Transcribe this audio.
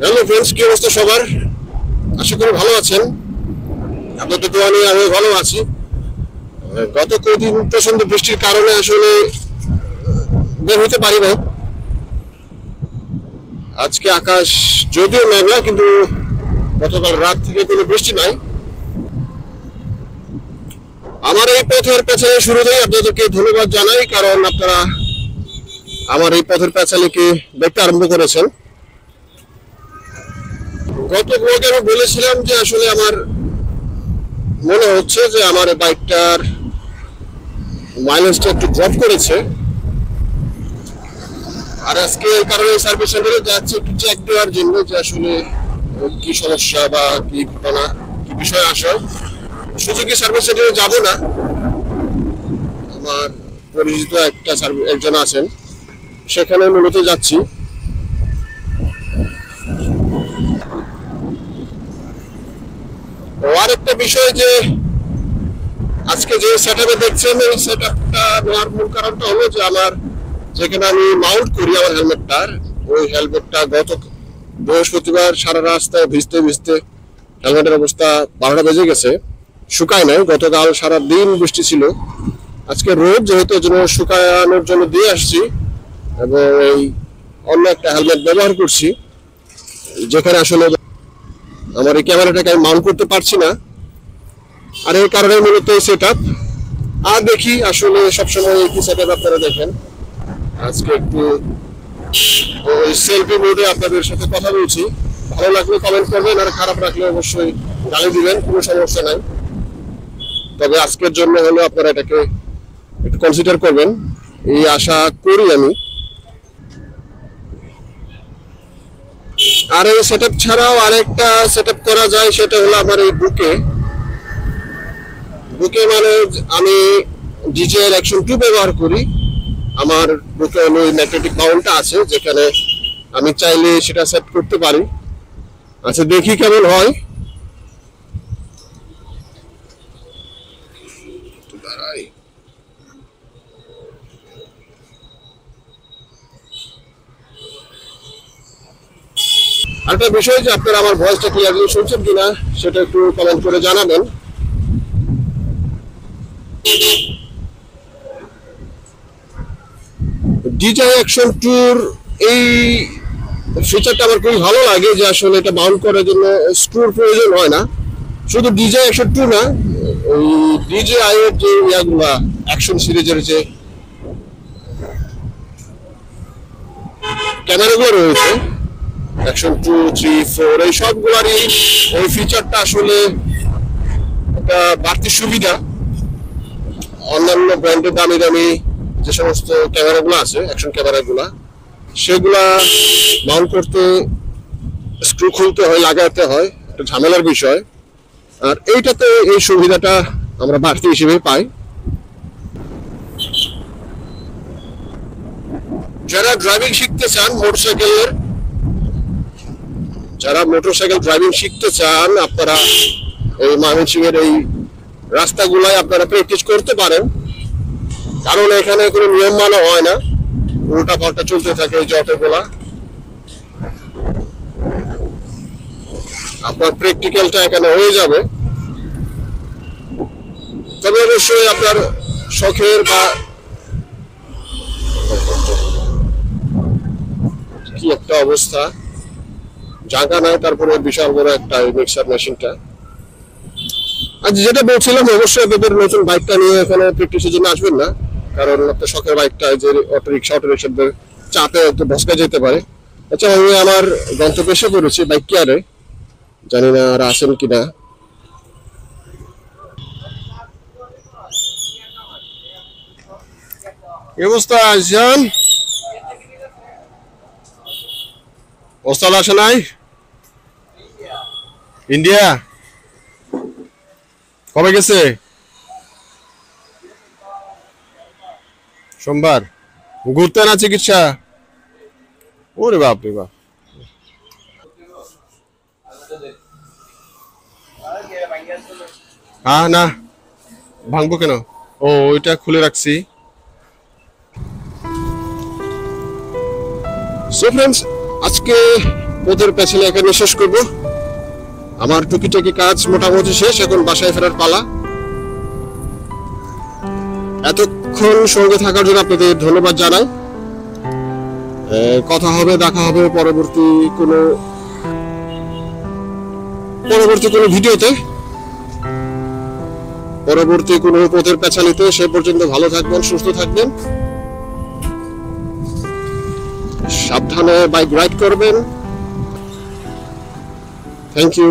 Hello friends, কি অবস্থা সবার? আশা করি ভালো আছেন। আপনাদের দোয়া নিয়ে আমি ভালো আছি। গত কয়েকদিন প্রচন্ড বৃষ্টির কারণে আসলে বের হতে পারি না। আজকে আকাশ যদিও মেঘলা, কিন্তু গতকাল রাত থেকে কোনো বৃষ্টি নাই। আমার এই পথের পেছনে শুরুতেই আপনাদেরকে ধন্যবাদ জানাই, কারণ আপনারা আমার এই পথের পেছালিকে দেখতে আরম্ভ করেছেন। গত ব্লগে আমি বলেছিলাম যে আসলে আমার মনে হচ্ছে যে আমার বাইকটার মাইলেজটা একটু ড্রপ করেছে, আর আজকে এই কারণে সার্ভিস সেন্টারে যাচ্ছি একটু চেক দেওয়ার জন্য যে আসলে কি সমস্যা বা কি ঘটনা, কি বিষয় আসয়। সুজুকি সার্ভিস সেন্টারে যাব না, আমার পরিচিত একজন আছেন, সেখানে মূলত যাচ্ছি। আর একটা বিষয় যে আজকে যে সেটআপে দেখছেন, এই সেটআপটা নেওয়ার মূল কারণটা হলো যে আমার যেখানে আমি মাউন্ট করি আমার হেলমেটটার, ওই হেলমেটটা গত বৃহস্পতিবার সারা রাস্তায় ভিজতে ভিজতে হেলমেটের অবস্থা 12টা বেজে গেছে, শুকায় নাই। গতকাল সারা দিন বৃষ্টি ছিল, আজকে রোদ যেহেতু জন্য শুকানোর জন্য দিয়ে আসছি এবং এই অন্য একটা হেলমেট ব্যবহার করছি, যেখানে আসলে আমার এই ক্যামেরাটাকে আমি মাউন্ট করতে পারছি না। আর এই কারণে মূলত সেটআপ। আর দেখি আসলে সবসময় একই সেটআপ আপনারা দেখেন। আজকে একটু ওই সেলফি মোডে আপনাদের সাথে কথা বলছি। ভালো লাগলে কমেন্ট করবেন, আর খারাপ রাখলে অবশ্যই গালি দিবেন, কোনো সমস্যা নাই। তবে আজকের জন্য হলো আপনারা এটাকে একটু কনসিডার করবেন, এই আশা করি আমি। আর এই সেটআপ ছাড়াও আরেকটা সেটআপ করা যায়, সেটা হলো আমার এই বুকে মানে আমি ডিজের অ্যাকশন 2 ব্যবহার করি। আমার বুকে ওই ম্যাগনেটিক মাউন্টটা আছে, যেখানে আমি চাইলে সেটা সেট করতে পারি। আচ্ছা, দেখি কেমন হয়। আরেকটা বিষয় যে আপনারা আমার ভয়েসটা ক্লিয়ারলি শুনছেন কিনা সেটা একটু কমেন্ট করে জানাবেন। ডিজে অ্যাকশন 2 এই ফিচারটা আমার খুবই ভালো লাগে, যে আসলে এটা মাউন্ট করার জন্য স্ক্রুর প্রয়োজন হয় না। শুধু ডিজে অ্যাকশন 2 না, ওই ডিজে আই এর যে ইয়াগুলা অ্যাকশন সিরিজের যে ক্যামেরাগুলো রয়েছে, অ্যাকশন 2, 3, 4 এই সবগুলারই ওই ফিচারটা আসলে একটা বাড়তি সুবিধা। অন্যান্য ব্র্যান্ডের দামি দামি যে সমস্ত ক্যামেরাগুলো আছে, অ্যাকশন ক্যামেরাগুলা, সেগুলা মাউন্ট করতে স্ক্রু খুলতে হয়, লাগাতে হয়, একটা ঝামেলার বিষয়। আর এইটাতে এই সুবিধাটা আমরা বাড়তি হিসেবে পাই। যারা ড্রাইভিং শিখতে চান মোটরসাইকেল ড্রাইভিং শিখতে চান, আপনারা এই ময়মনসিংহের এই রাস্তাগুলায় আপনারা প্র্যাকটিস করতে পারেন, কারণ এখানে কোনো নিয়ম মানা হয় না, উল্টা পাল্টা চলতে থাকে এই যে অটোগুলা। আপনার প্র্যাকটিক্যালটা এখানে হয়ে যাবে। তবে অবশ্যই আপনার শখের বা কি একটা অবস্থা, জায়গা নাই, তারপরে বিশাল বড় একটা মিক্সার মেশিনটা। আর যেটা বলছিলাম, অবশ্যই আপনাদের নতুন বাইকটা নিয়ে এখানে প্র্যাকটিসের জন্য আসবেন না, কারণ আপনার শখের বাইকটা যে অটোরিক্সাদের চাপে একটু ভসকা যেতে পারে। আচ্ছা, আমি আমার গন্তব্যে এসে পড়েছি বাইক কেয়ারে, জানি না আর আসেন কিনা। কি অবস্থা আসছেন? ওস্তাদ আসে নাই? ইন্ডিয়া কবে গেছে? সোমবার। ঘুরতে না চিকিৎসা? ওরে বাপ রে বাপ। হ্যাঁ, না ভাঙবো কেন? ও, ওইটা খুলে রাখছি। সো ফ্রেন্ডস, আজকে পথের পেছনে এখানে শেষ করব। আমার টুকিটাকি কাজ মোটামুটি শেষ, এখন বাসায় ফেরার পালা। এতক্ষণ সঙ্গে থাকার জন্য আপনাদের ধন্যবাদ জানাই। কথা হবে, দেখা হবে পরবর্তী কোনো ভিডিওতে, পরবর্তী কোনো পথের পেছালিতে। সে পর্যন্ত ভালো থাকবেন, সুস্থ থাকবেন, সাবধানে বাইক রাইড করবেন। Thank you.